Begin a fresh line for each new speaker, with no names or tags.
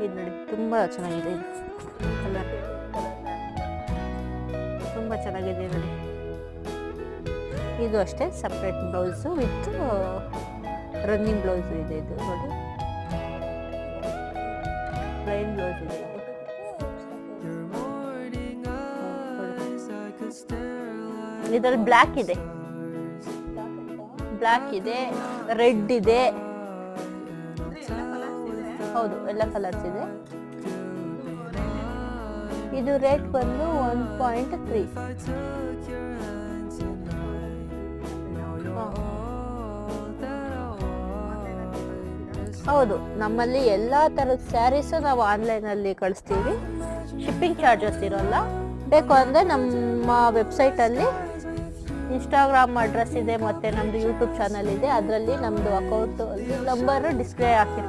ಇದು ನೋಡಿ ತುಂಬ ಚೆನ್ನಾಗಿದೆ, ಇದು ಕಲರ್ ತುಂಬ ಚೆನ್ನಾಗಿದೆ ನೋಡಿ. ಇದು ಅಷ್ಟೇ separate blouse with running blouse ಇದೆ. ಇದು ನೋಡಿ ಪ್ಲೈನ್ ಬ್ಲೌಸ್ ಇದೆ. ಇದರಲ್ಲಿ ಬ್ಲ್ಯಾಕ್ ಇದೆ, ಬ್ಲ್ಯಾಕ್ ಇದೆ, ರೆಡ್ ಇದೆ, ಹೌದು ಎಲ್ಲ ಕಲರ್ಸ್ ಇದೆ. ಇದು ರೇಟ್ ಬಂದು 1.3. ಹೌದು, ನಮ್ಮಲ್ಲಿ ಎಲ್ಲ ಥರದ ಸ್ಯಾರೀಸು ನಾವು ಆನ್ಲೈನಲ್ಲಿ ಕಳಿಸ್ತೀವಿ, ಶಿಪ್ಪಿಂಗ್ ಚಾರ್ಜಸ್ ಇರೋಲ್ಲ. ಬೇಕು ಅಂದರೆ ನಮ್ಮ ವೆಬ್ಸೈಟಲ್ಲಿ ಇನ್ಸ್ಟಾಗ್ರಾಮ್ ಅಡ್ರೆಸ್ ಇದೆ ಮತ್ತು ನಮ್ಮದು ಯೂಟ್ಯೂಬ್ ಚಾನಲ್ ಇದೆ, ಅದರಲ್ಲಿ ನಮ್ಮದು ಅಕೌಂಟು ನಂಬರು ಡಿಸ್ಪ್ಲೇ ಹಾಕಿರ್ತೀವಿ.